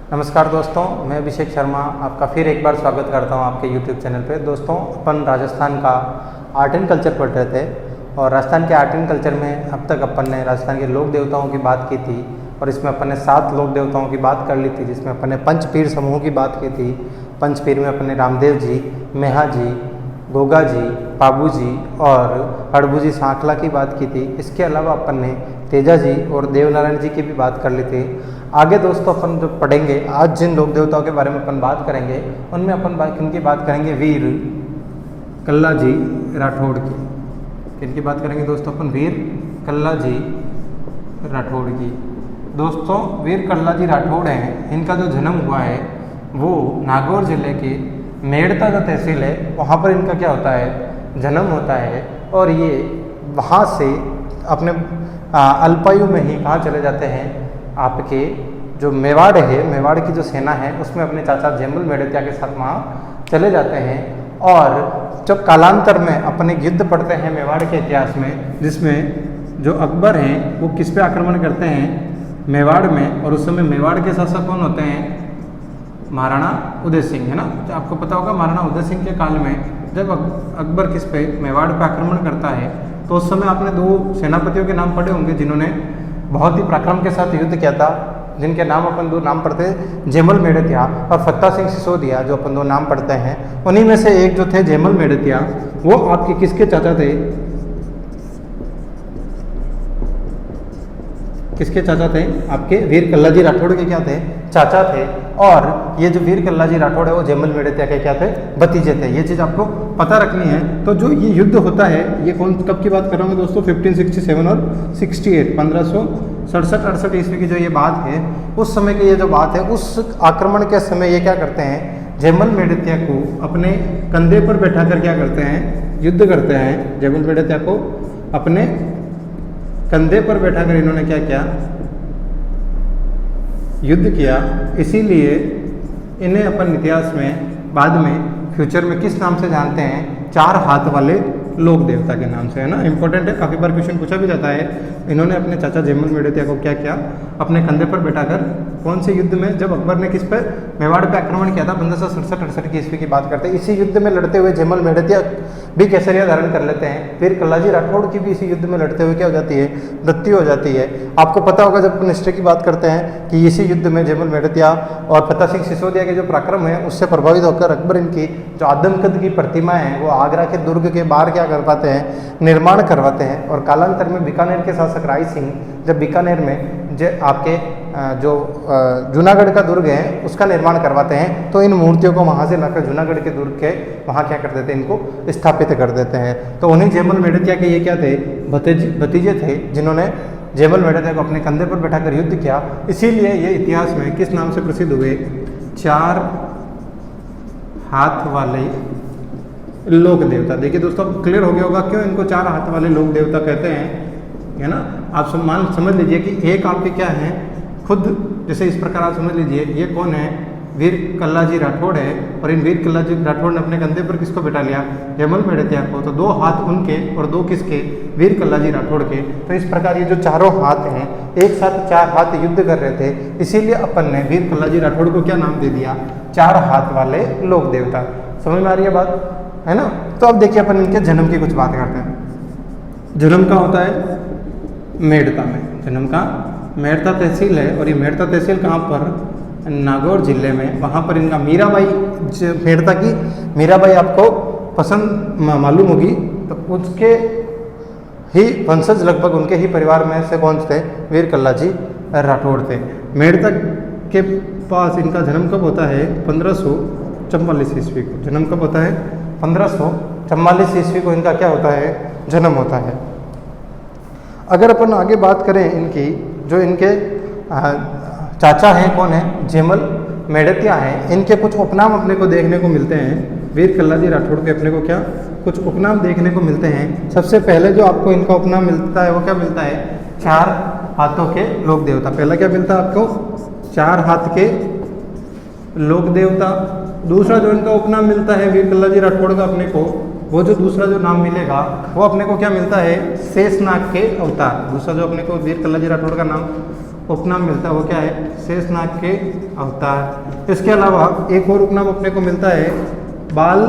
नमस्कार दोस्तों, मैं अभिषेक शर्मा आपका फिर एक बार स्वागत करता हूं आपके YouTube चैनल पे। दोस्तों, अपन राजस्थान का आर्ट एंड कल्चर पढ़ रहे थे और राजस्थान के आर्ट एंड कल्चर में अब तक अपन ने राजस्थान के लोक देवताओं की बात की थी और इसमें अपन ने 7 लोक देवताओं की बात कर ली थी, जिसमें अपन ने पंचपीर समूह की बात की थी। पंचपीर में अपन ने रामदेव जी, मेहा जी, गोगा जी, पाबू जी और हड़बू जी सांखला की बात की थी। इसके अलावा अपन ने तेजा जी और देवनारायण जी की भी बात कर ली थी। आगे दोस्तों अपन जो पढ़ेंगे, आज जिन लोक देवताओं के बारे में अपन बात करेंगे उनमें अपन किनकी बात करेंगे, वीर कल्ला जी राठौड़ की। किनकी बात करेंगे दोस्तों अपन, वीर कल्ला जी राठौड़ की। दोस्तों, वीर कल्ला जी राठौड़ हैं, इनका जो जन्म हुआ है वो नागौर जिले के मेड़ता जो तहसील है वहाँ पर इनका क्या होता है, जन्म होता है। और ये वहाँ से अपने अल्पायु में ही कहाँ चले जाते हैं, आपके जो मेवाड़ है, मेवाड़ की जो सेना है उसमें अपने चाचा जयमल मेड़तिया के साथ वहाँ चले जाते हैं। और जब कालांतर में अपने युद्ध पढ़ते हैं मेवाड़ के इतिहास में, जिसमें जो अकबर हैं वो किस पे आक्रमण करते हैं, मेवाड़ में। और उस समय मेवाड़ के शासक कौन होते हैं, महाराणा उदय सिंह, है ना। तो आपको पता होगा महाराणा उदय सिंह के काल में जब अकबर किस पे, मेवाड़ पे आक्रमण करता है, तो उस समय आपने 2 सेनापतियों के नाम पढ़े होंगे जिन्होंने बहुत ही पराक्रम के साथ युद्ध किया था, जिनके नाम अपन 2 नाम पढ़ते हैं, जयमल मेड़तिया और फत्ता सिंह सिसोदिया, जो अपन 2 नाम पढ़ते हैं। उन्हीं में से एक जो थे जयमल मेड़तिया, वो आपके किसके चाचा थे, किसके चाचा थे, आपके वीर कल्ला जी राठौड़ के क्या थे, चाचा थे। और ये जो वीर कल्ला जी राठौड़ है वो जयमल मेड़तिया के क्या थे, भतीजे थे। ये चीज़ आपको पता रखनी है। तो जो ये युद्ध होता है ये कब की बात कर रहा हूँ दोस्तों, 1567 और 68, 1567-68 ईस्वी की जो ये बात है, उस समय की ये जो बात है, उस आक्रमण के समय ये क्या करते हैं, जयमल मेड़तिया को अपने कंधे पर बैठा कर क्या करते हैं, युद्ध करते हैं। जयमल मेड़तिया को अपने कंधे पर बैठाकर इन्होंने क्या किया, युद्ध किया। इसीलिए इन्हें अपन इतिहास में बाद में फ्यूचर में किस नाम से जानते हैं, 4 हाथ वाले लोक देवता के नाम से, है ना। इंपॉर्टेंट है, काफ़ी बार क्वेश्चन पूछा भी जाता है। इन्होंने अपने चाचा जयमल मेड़तिया को क्या किया, अपने कंधे पर बैठाकर, कौन से युद्ध में, जब अकबर ने किस पर, मेवाड़ पे आक्रमण किया था 1567-68 की ईस्वी की बात करते हैं। इसी युद्ध में लड़ते हुए जयमल मेड़तिया भी केसरिया धारण कर लेते हैं। फिर कल्ला जी राठौड़ की भी इसी युद्ध में लड़ते हुए क्या हो जाती है, मृत्यु हो जाती है। आपको पता होगा जब अपन हिस्ट्री की बात करते हैं कि इसी युद्ध में जयमल मेड़तिया और फत्ता सिंह सिसोदिया के जो पराक्रम है उससे प्रभावित होकर अकबर इनकी जो आदमकद की प्रतिमाएं हैं वो आगरा के दुर्ग के बाहर क्या कर पाते हैं, निर्माण करवाते हैं। और कालांतर में बीकानेर के शासक राय सिंह जब बीकानेर में आपके जो जूनागढ़ का दुर्ग है उसका निर्माण करवाते हैं, तो इन मूर्तियों को वहाँ से लाकर जूनागढ़ के दुर्ग के वहाँ क्या कर देते हैं, इनको स्थापित कर देते हैं। तो उन्हीं जयमल मेड़तिया के ये क्या थे, भतीजे थे, जिन्होंने जयमल मेड़तिया को अपने कंधे पर बैठाकर युद्ध किया। इसीलिए ये इतिहास में किस नाम से प्रसिद्ध हुए, 4 हाथ वाले लोक देवता। देखिए दोस्तों, क्लियर हो गया होगा क्यों इनको 4 हाथ वाले लोक देवता कहते हैं, है ना। आप समझ लीजिए कि एक आपके क्या है, खुद जैसे इस प्रकार आप समझ लीजिए, ये कौन है, वीर कल्ला जी राठौड़ है। और इन वीर कल्ला जी राठौड़ ने अपने कंधे पर किसको बैठा लिया, जयमल मेड़तिया को। तो 2 हाथ उनके और 2 किसके, वीर कल्ला जी राठौड़ के। तो इस प्रकार ये जो चारों हाथ हैं एक साथ 4 हाथ युद्ध कर रहे थे, इसीलिए अपन ने वीर कल्ला जी राठौड़ को क्या नाम दे दिया, 4 हाथ वाले लोक देवता। समझ में आ रही है बात, है ना। तो अब देखिए अपन इनके जन्म की कुछ बात करते हैं। जन्म का होता है मेड़ता में, जन्म का मेड़ता तहसील है। और ये मेड़ता तहसील कहाँ पर, नागौर जिले में। वहाँ पर इनका मीराबाई, मेड़ता की मीराबाई आपको पसंद मालूम होगी, तो उसके ही वंशज लगभग उनके ही परिवार में से कौन थे, वीर कल्ला जी राठौड़ थे। मेड़ता के पास इनका जन्म कब होता है, 1544 ईस्वी को। जन्म कब होता है, 1544 ईस्वी को इनका क्या होता है, जन्म होता है। अगर अपन आगे बात करें इनकी, जो इनके चाचा हैं कौन है, जयमल मेड़तिया हैं, इनके कुछ उपनाम अपने को देखने को मिलते हैं। वीर कल्ला जी राठौड़ के अपने को क्या कुछ उपनाम देखने को मिलते हैं। सबसे पहले जो आपको इनका उपनाम मिलता है वो क्या मिलता है, 4 हाथों के लोक देवता। पहला क्या मिलता है आपको, 4 हाथ के लोक देवता। दूसरा जो इनका उपनाम मिलता है वीर कल्ला जी राठौड़ का अपने को, वो जो दूसरा जो नाम मिलेगा वो अपने को क्या मिलता है, शेषनाग के अवतार। दूसरा जो अपने को वीर कल्ला जी राठौड़ का नाम उपनाम मिलता है वो क्या है, शेषनाग के अवतार। इसके अलावा एक और उपनाम अपने को मिलता है बाल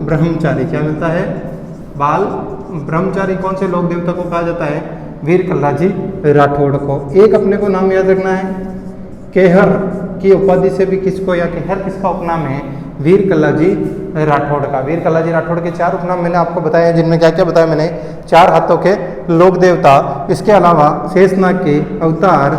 ब्रह्मचारी। क्या मिलता है, बाल ब्रह्मचारी। कौन से लोक देवता को कहा जाता है, वीर कल्लाजी राठौड़ को। एक अपने को नाम याद रखना है, केहर की उपाधि से भी किसको, या केहर किसका उपनाम है, वीर कल्लाजी राठौड़ का। वीर कल्लाजी राठौड़ के 4 उपनाम मैंने आपको बताया, जिनमें क्या क्या बताया मैंने, 4 हाथों के लोक देवता, इसके अलावा शेषनाग के अवतार,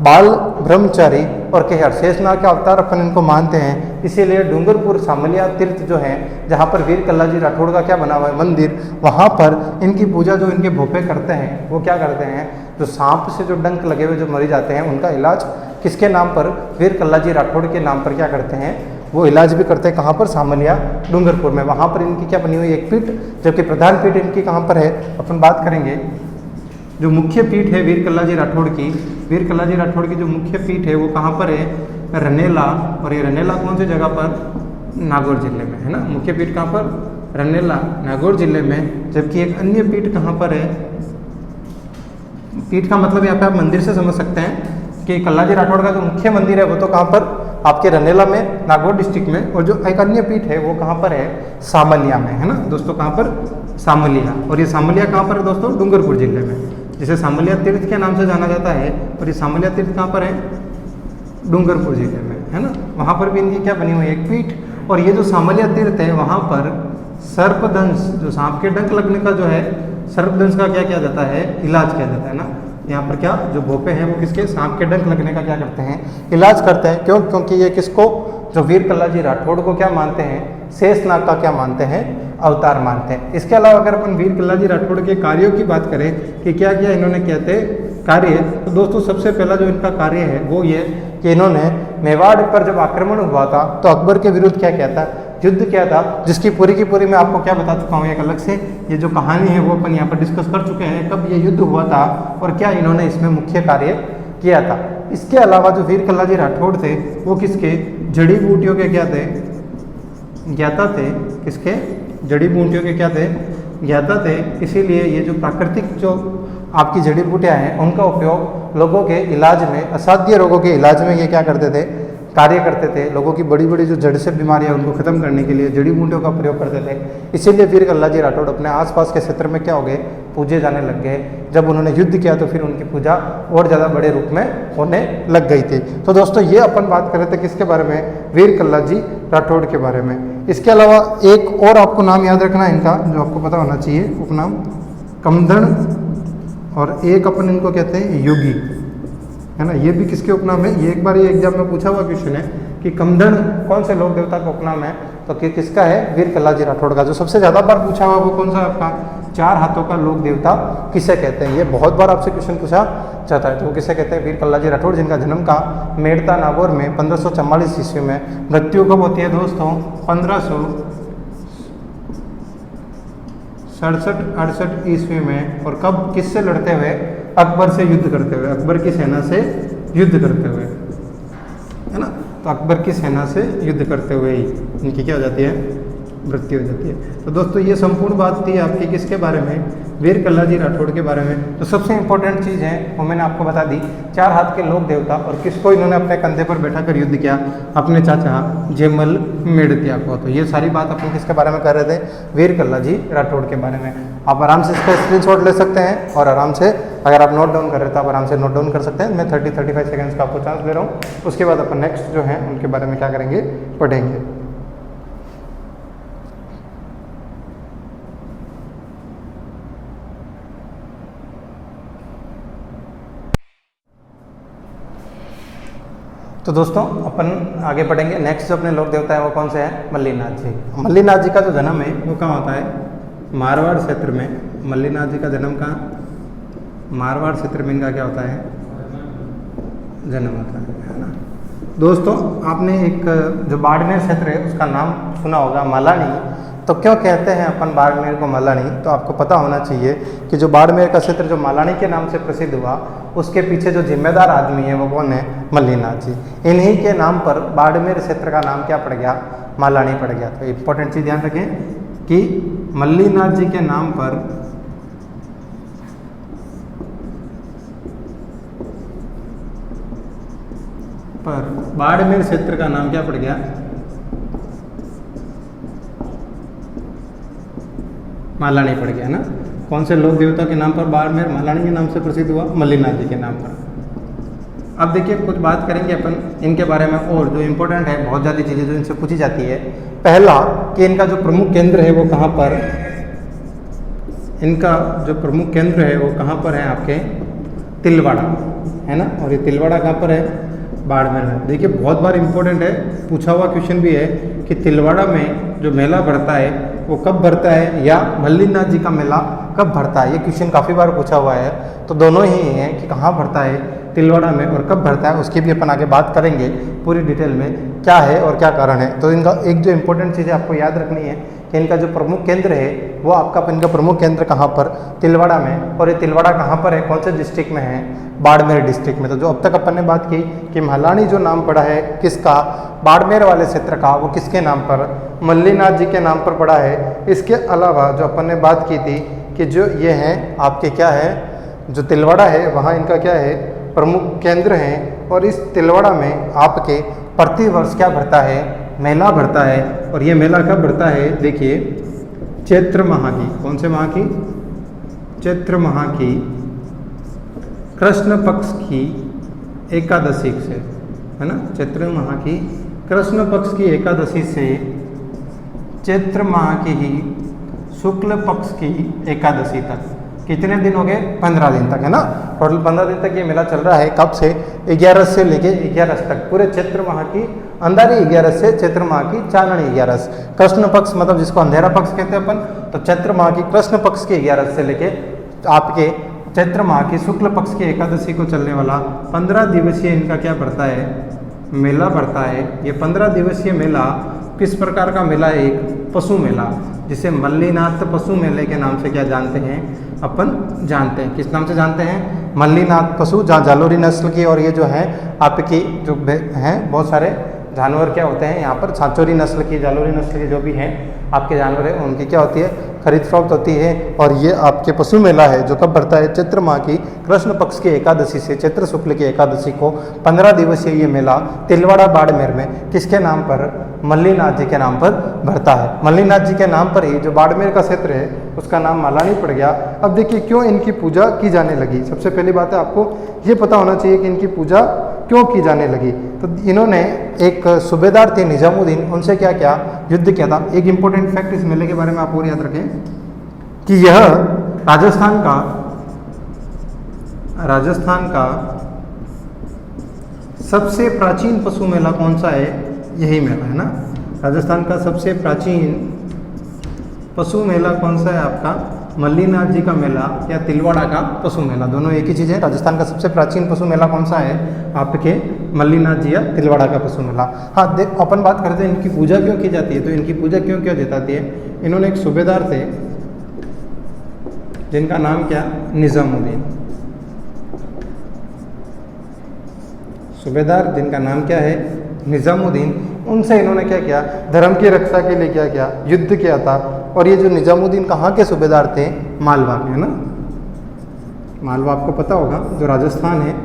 बाल ब्रह्मचारी और केहर। शेषनाग के अवतार अपन इनको मानते हैं, इसीलिए डूंगरपुर सामलिया तीर्थ जो है, जहाँ पर वीर कल्लाजी राठौड़ का क्या बना हुआ है मंदिर, वहाँ पर इनकी पूजा जो इनके भोपे करते हैं वो क्या करते हैं, जो सांप से जो डंक लगे हुए जो मरी जाते हैं उनका इलाज किसके नाम पर, वीर कल्लाजी राठौड़ के नाम पर क्या करते हैं, वो इलाज भी करते हैं। कहाँ पर, सामलिया डूंगरपुर में। वहाँ पर इनकी क्या बनी हुई एक पीठ, जबकि प्रधान पीठ इनकी कहाँ पर है, अपन बात करेंगे। जो मुख्य पीठ है वीर कल्लाजी राठौड़ की, वीर कल्लाजी राठौड़ की जो मुख्य पीठ है वो कहाँ पर है, रनेला। और ये रनेला कौन सी जगह पर, नागौर जिले में है ना। मुख्य पीठ कहाँ पर, रनेला, नागौर जिले में। जबकि एक अन्य पीठ कहाँ पर है, पीठ का मतलब यहाँ पे आप मंदिर से समझ सकते हैं कि कल्लाजी राठौड़ का जो मुख्य मंदिर है वो तो कहाँ पर, आपके रनेला में, नागौर डिस्ट्रिक्ट में। और जो एक अन्य पीठ है वो कहाँ पर है, सामलिया में, है ना दोस्तों। कहाँ पर, सामलिया। और ये सामलिया कहाँ पर है दोस्तों, डूंगरपुर जिले में, जिसे सामलिया तीर्थ के नाम से जाना जाता है। और ये सामलिया तीर्थ कहाँ पर है, डूंगरपुर जिले में, है ना। वहाँ पर भी इनकी क्या बनी हुई है, एक पीठ। और ये जो सामलिया तीर्थ है वहाँ पर सर्पदंश, जो सांप के डंक लगने का जो है, सर्पदंश का क्या किया जाता है, इलाज किया जाता है ना। यहाँ पर क्या, जो भोपे हैं वो किसके, सांप के डंक लगने का क्या करते हैं, इलाज करते हैं। क्यों, क्योंकि ये किसको, जो वीर कल्लाजी राठौड़ को क्या मानते हैं, शेषनाग का क्या मानते हैं, अवतार मानते हैं। इसके अलावा अगर अपन वीर कल्लाजी राठौड़ के कार्यों की बात करें कि क्या किया इन्होंने, कहते कार्य, तो दोस्तों सबसे पहला जो इनका कार्य है वो ये कि इन्होंने मेवाड़ पर जब आक्रमण हुआ था तो अकबर के विरुद्ध क्या किया था, युद्ध किया था, जिसकी पूरी की पूरी मैं आपको क्या बता चुका हूँ एक अलग से। ये जो कहानी है वो अपन यहाँ पर डिस्कस कर चुके हैं, कब ये युद्ध हुआ था और क्या इन्होंने इसमें मुख्य कार्य किया था। इसके अलावा जो वीर कल्लाजी राठौड़ थे वो किसके, जड़ी बूटियों के क्या थे, ज्ञाता थे। किसके, जड़ी बूटियों के क्या थे, ज्ञाता थे। इसीलिए ये जो प्राकृतिक जो आपकी जड़ी बूटियाँ हैं उनका उपयोग लोगों के इलाज में, असाध्य रोगों के इलाज में ये क्या करते थे, कार्य करते थे। लोगों की बड़ी बड़ी जो जड़ से बीमारियां उनको खत्म करने के लिए जड़ी बूटियों का प्रयोग करते थे। इसीलिए वीर कल्लाजी राठौड़ अपने आसपास के क्षेत्र में क्या हो गए, पूजे जाने लग गए। जब उन्होंने युद्ध किया तो फिर उनकी पूजा और ज़्यादा बड़े रूप में होने लग गई थी। तो दोस्तों ये अपन बात कर रहे थे किसके बारे में, वीर कल्लाजी राठौड़ के बारे में। इसके अलावा एक और आपको नाम याद रखना है इनका, जो आपको पता होना चाहिए, उपनाम कमदण, और एक अपन इनको कहते हैं योगी, है ना। ये भी किसके उपनाम है, ये एक बार ये एग्जाम में पूछा हुआ क्वेश्चन है कि कमदण कौन से लोक देवता का उपनाम है, तो किसका है, वीर कल्लाजी राठौड़ का। जो सबसे ज़्यादा बार पूछा हुआ वो कौन सा आपका, 4 हाथों का लोक देवता किसे कहते हैं। ये बहुत बार आपसे क्वेश्चन पूछा जाता है। तो वो किसे कहते हैं, वीर कल्लाजी राठौड़, जिनका जन्म का मेड़ता नागौर में 1544 ईस्वी में। मृत्यु कब होती है दोस्तों, 1567-68 ईस्वी में। और कब, किससे लड़ते हुए, अकबर से युद्ध करते हुए, अकबर की सेना से युद्ध करते हुए, है ना। तो अकबर की सेना से युद्ध करते हुए ही इनकी क्या हो जाती है, मृत्यु हो जाती है। तो दोस्तों ये संपूर्ण बात थी आपकी किसके बारे में, वीर कल्लाजी राठौड़ के बारे में। तो सबसे इंपॉर्टेंट चीज़ है वो मैंने आपको बता दी, 4 हाथ के लोक देवता, और किसको इन्होंने अपने कंधे पर बैठा कर युद्ध किया, अपने चाचा जयमल मेड़तिया को। तो ये सारी बात अपन किसके बारे में कर रहे थे, वीर कल्लाजी राठौड़ के बारे में। आप आराम से इसका स्क्रीनशॉट ले सकते हैं और आराम से, अगर आप नोट डाउन कर रहे हैं तो आप आराम से नोट डाउन कर सकते हैं। मैं 30-35 सेकेंड्स का आपको चांस दे रहा हूँ। उसके बाद अपन नेक्स्ट जो है उनके बारे में क्या करेंगे, पढ़ेंगे। तो दोस्तों अपन आगे बढ़ेंगे। नेक्स्ट जो अपने लोक देवता है वो कौन से हैं, मल्लीनाथ जी। मल्लीनाथ जी का जो जन्म है वो कहाँ होता है, मारवाड़ क्षेत्र में। मल्लीनाथ जी का जन्म कहाँ, मारवाड़ क्षेत्र में इनका क्या होता है, जन्म होता है ना। दोस्तों आपने एक जो बाड़मेर क्षेत्र है उसका नाम सुना होगा, मालानी। तो क्यों कहते हैं अपन बाड़मेर को मालानी, तो आपको पता होना चाहिए कि जो बाड़मेर का क्षेत्र जो मालानी के नाम से प्रसिद्ध हुआ, उसके पीछे जो जिम्मेदार आदमी है वो कौन है, मल्लीनाथ जी। इन्हीं के नाम पर बाड़मेर क्षेत्र का नाम क्या पड़ गया, मालानी पड़ गया। तो इंपॉर्टेंट चीज़ ध्यान रखें कि मल्लीनाथ जी के नाम पर पर बाड़मेर क्षेत्र का नाम क्या पड़ गया? मालानी पड़ गया ना। कौन से लोक देवता के नाम पर बाड़मेर मालानी के नाम से प्रसिद्ध हुआ? मल्लीनाथ जी के नाम पर। अब देखिए कुछ बात करेंगे अपन इनके बारे में, और जो इम्पोर्टेंट है, बहुत ज़्यादा चीज़ें जो इनसे पूछी जाती है। पहला कि इनका जो प्रमुख केंद्र है वो कहाँ पर, इनका जो प्रमुख केंद्र है वो कहाँ पर है? आपके तिलवाड़ा है ना। और ये तिलवाड़ा कहाँ पर है? बाड़मेर में। देखिए बहुत बार इम्पोर्टेंट है, पूछा हुआ क्वेश्चन भी है कि तिलवाड़ा में जो मेला भरता है वो कब भरता है, या मल्लीनाथ जी का मेला कब भरता है। ये क्वेश्चन काफ़ी बार पूछा हुआ है, तो दोनों ही हैं कि कहाँ भरता है तिलवाड़ा में और कब भरता है, उसकी भी अपन आगे बात करेंगे पूरी डिटेल में क्या है और क्या कारण है। तो इनका एक जो इम्पोर्टेंट चीज़ें आपको याद रखनी है कि इनका जो प्रमुख केंद्र है वो आपका, इनका प्रमुख केंद्र कहाँ पर? तिलवाड़ा में। और ये तिलवाड़ा कहाँ पर है, कौन से डिस्ट्रिक्ट में है? बाड़मेर डिस्ट्रिक्ट में। तो जो अब तक अपन ने बात की कि मालानी जो नाम पड़ा है किसका, बाड़मेर वाले क्षेत्र का, वो किसके नाम पर? मल्लीनाथ जी के नाम पर पड़ा है। इसके अलावा जो अपन ने बात की थी कि जो ये हैं आपके क्या है, जो तिलवाड़ा है वहाँ इनका क्या है, प्रमुख केंद्र हैं। और इस तिलवाड़ा में आपके प्रतिवर्ष क्या भरता है? मेला भरता है। और ये मेला कब भरता है? देखिए चैत्र माह की, कौन से माह की? चैत्र माह की कृष्ण पक्ष की एकादशी से, है ना। चैत्र माह की कृष्ण पक्ष की एकादशी से चैत्र माह की ही शुक्ल पक्ष की एकादशी तक कितने दिन हो गए? 15 दिन तक, है ना। टोटल 15 दिन तक ये मेला चल रहा है। कब से? 11 से लेके 11 तक, पूरे चैत्र माह की अंधारी 11 से चैत्र माह की चाननी 11। कृष्ण पक्ष मतलब जिसको अंधेरा पक्ष कहते हैं अपन, तो चैत्र माह की कृष्ण पक्ष की 11 से लेके आपके चैत्र माह की शुक्ल पक्ष की एकादशी को चलने वाला 15 दिवसीय इनका क्या बढ़ता है? मेला बढ़ता है। ये 15 दिवसीय मेला किस प्रकार का मेला है? एक पशु मेला, जिसे मल्लीनाथ पशु मेले के नाम से क्या जानते हैं? अपन जानते हैं। किस नाम से जानते हैं? मल्लीनाथ पशु, जहाँ जालोरी नस्ल की, और ये जो है आपकी जो हैं बहुत सारे जानवर क्या होते हैं यहाँ पर, छाछोरी नस्ल की, जालोरी नस्ल के जो भी हैं आपके जानवर हैं, उनकी क्या होती है? खरीद फरोख्त होती है। और ये आपके पशु मेला है जो कब बढ़ता है? चैत्र माह की कृष्ण पक्ष की एकादशी से चैत्र शुक्ल की एकादशी को 15 दिवसीय ये मेला तिलवाड़ा बाड़मेर में किसके नाम पर? मल्लीनाथ जी के नाम पर भरता है। मल्लीनाथ जी के नाम पर ही जो बाड़मेर का क्षेत्र है उसका नाम मालानी पड़ गया। अब देखिए क्यों इनकी पूजा की जाने लगी। सबसे पहली बात है आपको ये पता होना चाहिए कि इनकी पूजा क्यों की जाने लगी। तो इन्होंने एक सूबेदार थे निजामुद्दीन, उनसे क्या किया? युद्ध किया था। एक इंपॉर्टेंट फैक्ट इस मेले के बारे में आप और याद रखें कि यह राजस्थान का सबसे प्राचीन पशु मेला कौन सा है? यही मेला है ना। राजस्थान का सबसे प्राचीन पशु मेला कौन सा है आपका? मल्लीनाथ जी का मेला या तिलवाड़ा का पशु मेला, दोनों एक ही चीज़ है। राजस्थान का सबसे प्राचीन पशु मेला कौन सा है आपके? मल्लीनाथ जी या तिलवाड़ा का पशु मेला। हाँ, अपन बात करते हैं इनकी पूजा क्यों की जाती है। तो इनकी पूजा क्यों क्यों जाती है? इन्होंने एक सूबेदार थे जिनका नाम क्या? निजामुद्दीन। सूबेदार जिनका नाम क्या है? निजामुद्दीन। उनसे इन्होंने क्या किया? धर्म की रक्षा के लिए क्या किया? युद्ध किया था। और ये जो निजामुद्दीन कहाँ के सूबेदार थे? मालवा के, है ना। मालवा आपको पता होगा, जो राजस्थान है,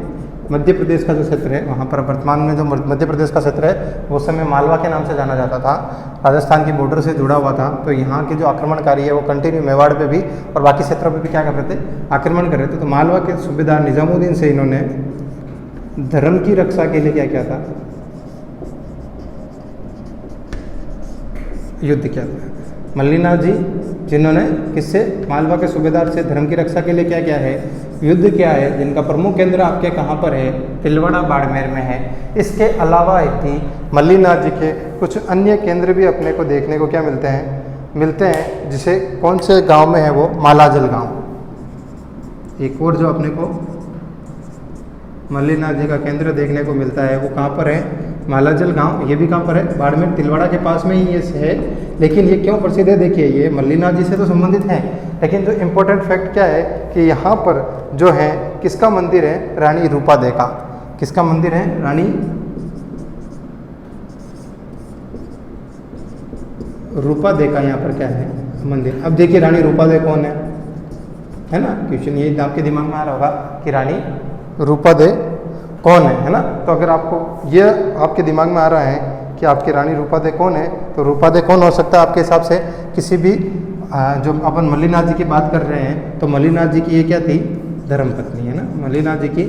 मध्य प्रदेश का जो क्षेत्र है, वहाँ पर वर्तमान में जो मध्य प्रदेश का क्षेत्र है वो समय मालवा के नाम से जाना जाता था। राजस्थान की बॉर्डर से जुड़ा हुआ था। तो यहाँ के जो आक्रमणकारी है वो कंटिन्यू मेवाड़ पे भी और बाकी क्षेत्रों पे भी क्या कर रहे थे? आक्रमण कर रहे थे। तो मालवा के सूबेदार निजामुद्दीन से इन्होंने धर्म की रक्षा के लिए क्या किया था? युद्ध किया था। मल्लीनाथ जी जिन्होंने किससे? मालवा के सूबेदार से धर्म की रक्षा के लिए क्या किया है? युद्ध किया है। जिनका प्रमुख केंद्र आपके कहाँ पर है? तिलवाड़ा बाड़मेर में है। इसके अलावा एक थी मल्लीनाथ जी के कुछ अन्य केंद्र भी अपने को देखने को क्या मिलते हैं जिसे कौन से गांव में है वो? मालाजल गांव। एक और जो अपने को मल्लीनाथ जी का केंद्र देखने को मिलता है वो कहाँ पर है? मालाजल गांव। ये भी कहाँ पर है? बाड़मेर तिलवाड़ा के पास में ही ये है। लेकिन ये क्यों प्रसिद्ध है? देखिए ये मल्लीनाथ जी से तो संबंधित है, लेकिन जो इम्पोर्टेंट फैक्ट क्या है कि यहाँ पर जो है किसका मंदिर है? रानी रूपादेवी का। किसका मंदिर है? रानी रूपादेवी का यहाँ पर क्या है? मंदिर। अब देखिए रानी रूपादेवी कौन है ना। क्वेश्चन ये आपके दिमाग में आ रहा होगा कि रानी रूपादेवी कौन है ना। तो अगर आपको ये आपके दिमाग में आ रहा है कि आपकी रानी रूपादे कौन है, तो रूपादे कौन हो सकता है आपके हिसाब से? किसी भी जो अपन मल्लीनाथ जी की बात कर रहे हैं, तो मल्लीनाथ जी की ये क्या थी? धर्मपत्नी है ना। मल्लीनाथ जी की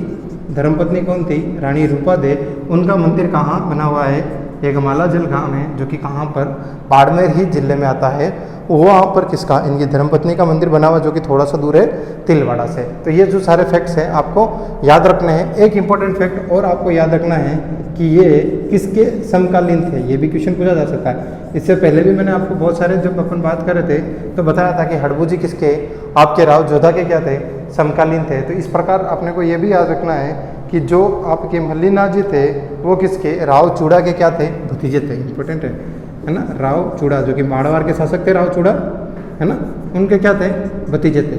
धर्मपत्नी कौन थी? रानी रूपादे। उनका मंदिर कहाँ बना हुआ है? एक मालाजल गांव है जो कि कहाँ पर? बाड़मेर ही जिले में आता है। वहाँ पर किसका? इनकी धर्मपत्नी का मंदिर बना हुआ, जो कि थोड़ा सा दूर है तिलवाड़ा से। तो ये जो सारे फैक्ट्स हैं आपको याद रखने हैं। एक इंपॉर्टेंट फैक्ट और आपको याद रखना है कि ये किसके समकालीन थे, ये भी क्वेश्चन पूछा जा सकता है। इससे पहले भी मैंने आपको बहुत सारे, जब अपन बात कर रहे थे तो बताया था कि हड़बू जी किसके? आपके राव जोधा के क्या थे? समकालीन थे। तो इस प्रकार अपने को ये भी याद रखना है कि जो आपके मल्लीनाथ जी थे वो किसके? राव चूड़ा के क्या थे? भतीजे थे। इंपॉर्टेंट है ना। राव चूड़ा जो कि मारवाड़ के शासक थे, राव चूड़ा है ना, उनके क्या थे? भतीजे थे।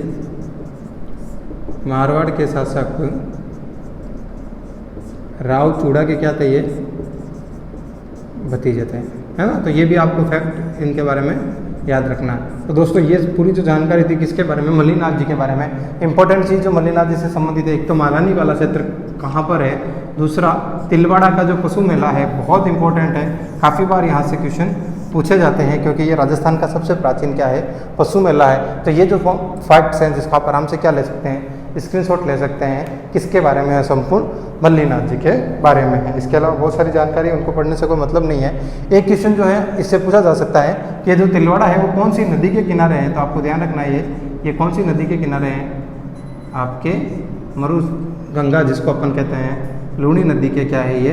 मारवाड़ के शासक राव चूड़ा के क्या थे? ये भतीजे थे, है ना। तो ये भी आपको फैक्ट इनके बारे में याद रखना है। तो दोस्तों ये पूरी जो जानकारी थी किसके बारे में? मल्लीनाथ जी के बारे में। इंपॉर्टेंट चीज़ जो मल्लीनाथ जी से संबंधित है, एक तो मालानी वाला क्षेत्र कहाँ पर है, दूसरा तिलवाड़ा का जो पशु मेला है बहुत इंपॉर्टेंट है। काफ़ी बार यहाँ से क्वेश्चन पूछे जाते हैं क्योंकि ये राजस्थान का सबसे प्राचीन क्या है? पशु मेला है। तो ये जो फैक्ट्स हैं जिसका आप आराम से क्या ले सकते हैं? स्क्रीनशॉट ले सकते हैं। किसके बारे में है? संपूर्ण मल्लीनाथ जी के बारे में है। इसके अलावा बहुत सारी जानकारी, उनको पढ़ने से कोई मतलब नहीं है। एक क्वेश्चन जो है इससे पूछा जा सकता है कि जो तिलवाड़ा है वो कौन सी नदी के किनारे है? तो आपको ध्यान रखना है ये कौन सी नदी के किनारे है? आपके मरु गंगा, जिसको अपन कहते हैं, लूणी नदी के क्या है? ये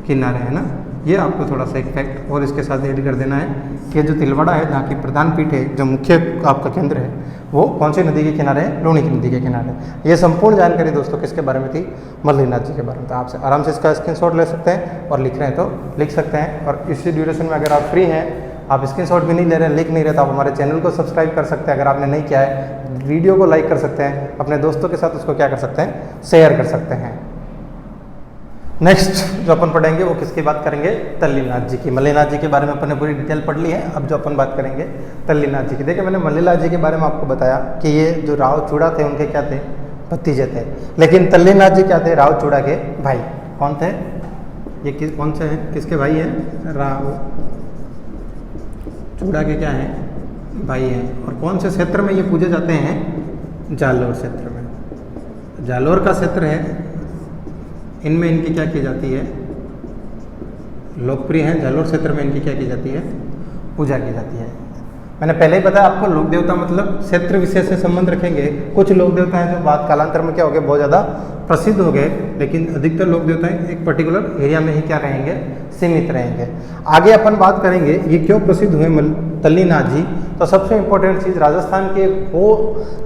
किनारे है ना। ये आपको थोड़ा सा एक फैक्ट और इसके साथ ऐड कर देना है कि जो तिलवाड़ा है, जहाँ की प्रधान पीठ है, जो मुख्य आपका केंद्र है, वो कौन सी नदी के किनारे है? लूणी की नदी के किनारे। ये संपूर्ण जानकारी दोस्तों किसके बारे में थी? मल्लीनाथ जी के बारे में। तो आप आराम से इसका स्क्रीनशॉट ले सकते हैं और लिख रहे हैं तो लिख सकते हैं। और इसी ड्यूरेशन में अगर आप फ्री हैं, आप स्क्रीनशॉट भी नहीं ले रहे हैं, लिख नहीं रहे, तो आप हमारे चैनल को सब्सक्राइब कर सकते हैं। अगर आपने नहीं किया है, वीडियो को लाइक कर सकते हैं, अपने दोस्तों के साथ उसको क्या कर सकते हैं? शेयर कर सकते हैं। नेक्स्ट जो अपन पढ़ेंगे वो किसकी बात करेंगे? तल्लीनाथ जी की। मल्लीनाथ जी के बारे में अपन ने पूरी डिटेल पढ़ ली है। अब जो अपन बात करेंगे तल्लीनाथ जी की। देखिए मैंने मल्लीनाथ जी के बारे में आपको बताया कि ये जो राव चूड़ा थे उनके क्या थे? भतीजे थे। लेकिन तल्लीनाथ जी क्या थे? राव चूड़ा के भाई। कौन थे ये? कौन से हैं? किसके भाई हैं? राव चूड़ा के क्या हैं? भाई हैं। और कौन से क्षेत्र में ये पूजे जाते हैं? जालोर क्षेत्र में। जालोर का क्षेत्र है, इनमें इनकी क्या की जाती है? लोकप्रिय है। जालोर क्षेत्र में इनकी क्या की जाती है? पूजा की जाती है। मैंने पहले ही बताया आपको, लोक देवता मतलब क्षेत्र विशेष से संबंध रखेंगे। कुछ लोक देवता हैं जो बात कालांतर में क्या हो गए? बहुत ज़्यादा प्रसिद्ध हो गए, लेकिन अधिकतर लोक देवताएं एक पर्टिकुलर एरिया में ही क्या रहेंगे? सीमित रहेंगे। आगे अपन बात करेंगे ये क्यों प्रसिद्ध हुए तल्लीनाथ जी। तो सबसे इम्पोर्टेंट चीज़, राजस्थान के वो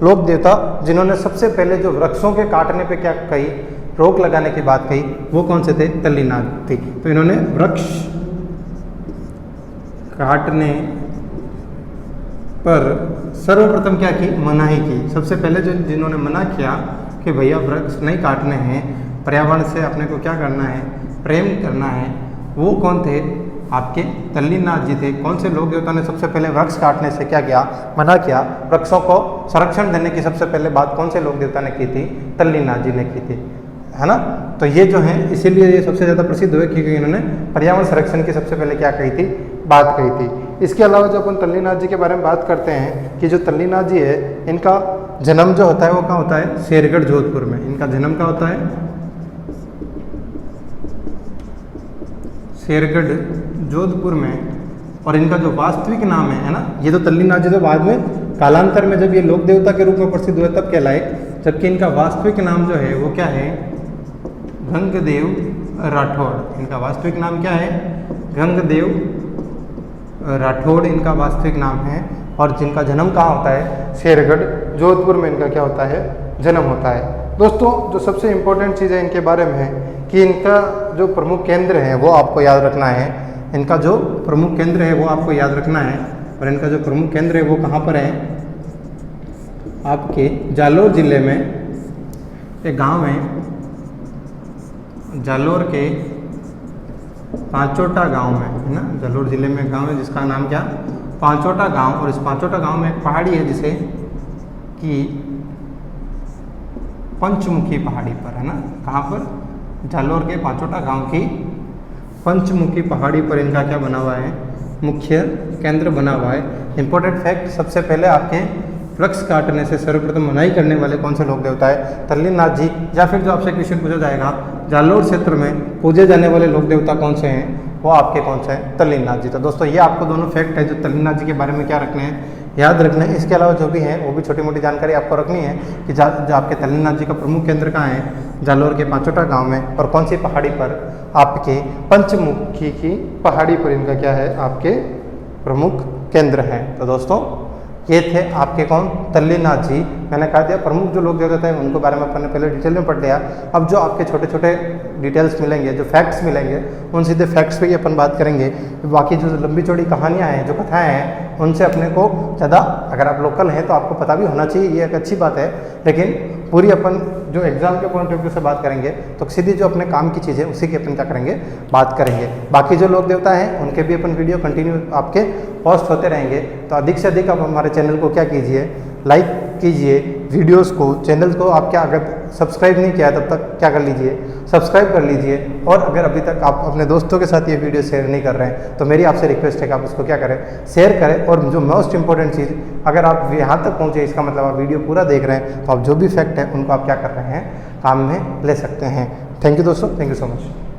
लोक देवता जिन्होंने सबसे पहले जो वृक्षों के काटने पे क्या कही? रोक लगाने की बात कही, वो कौन से थे? तल्लीनाथ थे। तो इन्होंने वृक्ष काटने पर सर्वप्रथम क्या की? मनाही की। सबसे पहले जो जिन्होंने मना किया कि भैया वृक्ष नहीं काटने हैं, पर्यावरण से अपने को क्या करना है? प्रेम करना है, वो कौन थे? आपके तल्लीनाथ जी थे। कौन से लोक देवता ने सबसे पहले वृक्ष काटने से क्या किया? मना किया। वृक्षों को संरक्षण देने की सबसे पहले बात कौन से लोक देवता ने की थी? तल्लीनाथ जी ने की थी, है ना। तो ये जो है इसीलिए ये सबसे ज़्यादा प्रसिद्ध हुए क्योंकि इन्होंने पर्यावरण संरक्षण की सबसे पहले क्या कही थी? बात कही थी। इसके अलावा जो अपन तल्लीनाथ जी के बारे में बात करते हैं कि जो तल्लीनाथ जी है, इनका जन्म जो होता है वो कहाँ होता है? शेरगढ़ जोधपुर में। इनका जन्म कहाँ होता है? शेरगढ़ जोधपुर में। और इनका जो वास्तविक नाम है ना, ये तो तल्लीनाथ जी तो बाद में कालांतर में जब ये लोक देवता के रूप में प्रसिद्ध हुए तब कहलाए, जबकि इनका वास्तविक नाम जो है वो क्या है? गंगदेव राठौड़। इनका वास्तविक नाम क्या है? गंगदेव राठौड़ इनका वास्तविक नाम है। और जिनका जन्म कहाँ होता है? शेरगढ़ जोधपुर में इनका क्या होता है? जन्म होता है। दोस्तों जो सबसे इम्पोर्टेंट चीज़ है इनके बारे में है कि इनका जो प्रमुख केंद्र है वो आपको याद रखना है। इनका जो प्रमुख केंद्र है वो आपको याद रखना है। और इनका जो प्रमुख केंद्र है वो कहाँ पर है? आपके जालोर जिले में एक गांव है, जालोर के पांचोटा गांव में, है ना। जालोर जिले में गांव है जिसका नाम क्या? पांचोटा गांव। और इस पांचोटा गांव में एक पहाड़ी है जिसे कि पंचमुखी पहाड़ी पर, है ना। कहाँ पर? जालोर के पांचोटा गांव की पंचमुखी पहाड़ी पर इनका क्या बना हुआ है, मुख्य केंद्र बना हुआ है। इंपॉर्टेंट फैक्ट, सबसे पहले आपके वृक्ष काटने से सर्वप्रथम मनाही करने वाले कौन से लोक देवता है, तल्लीनाथ जी। या फिर जो आपसे क्वेश्चन पूछा जाएगा, जालोर क्षेत्र में पूजे जाने वाले लोक देवता कौन से हैं, वो आपके कौन से हैं, तल्लीनाथ जी। तो दोस्तों ये आपको दोनों फैक्ट है जो तल्लीनाथ जी के बारे में क्या रखने हैं, याद रखना है। इसके अलावा जो भी है वो भी छोटी मोटी जानकारी आपको रखनी है कि जो आपके तल्लीनाथ जी का प्रमुख केंद्र कहाँ है, जालोर के पांचोटा गांव में, और कौन सी पहाड़ी पर, आपके पंचमुखी की पहाड़ी पर इनका क्या है, आपके प्रमुख केंद्र हैं। तो दोस्तों ये थे आपके कौन, तल्लीनाथ जी। मैंने कहा दिया प्रमुख जो लोग देवता थे उनको बारे में अपन ने पहले डिटेल में पढ़ लिया। अब जो आपके छोटे छोटे डिटेल्स मिलेंगे, जो फैक्ट्स मिलेंगे, उन सीधे फैक्ट्स पे ही अपन बात करेंगे। बाकी जो लंबी चौड़ी कहानियाँ हैं, जो कथाएं हैं, उनसे अपने को ज़्यादा, अगर आप लोकल हैं तो आपको पता भी होना चाहिए, ये एक अच्छी बात है। लेकिन पूरी अपन जो एग्जाम के पॉइंट ऑफ व्यू से बात करेंगे तो सीधी जो अपने काम की चीज़ है उसी की अपन क्या करेंगे, बात करेंगे। बाकी जो लोग देवता हैं उनके भी अपन वीडियो कंटिन्यू आपके पोस्ट होते रहेंगे। तो अधिक से अधिक आप हमारे चैनल को क्या कीजिए, लाइक कीजिए, वीडियोस को, चैनल को आप क्या, अगर सब्सक्राइब नहीं किया तब तक क्या कर लीजिए, सब्सक्राइब कर लीजिए। और अगर अभी तक आप अपने दोस्तों के साथ ये वीडियो शेयर नहीं कर रहे हैं तो मेरी आपसे रिक्वेस्ट है कि आप उसको क्या करें, शेयर करें। और जो मोस्ट इंपॉर्टेंट चीज़, अगर आप यहाँ तक पहुँचे इसका मतलब आप वीडियो पूरा देख रहे हैं, तो आप जो भी फैक्ट है उनको आप क्या कर रहे हैं, काम में ले सकते हैं। थैंक यू दोस्तों, थैंक यू सो मच।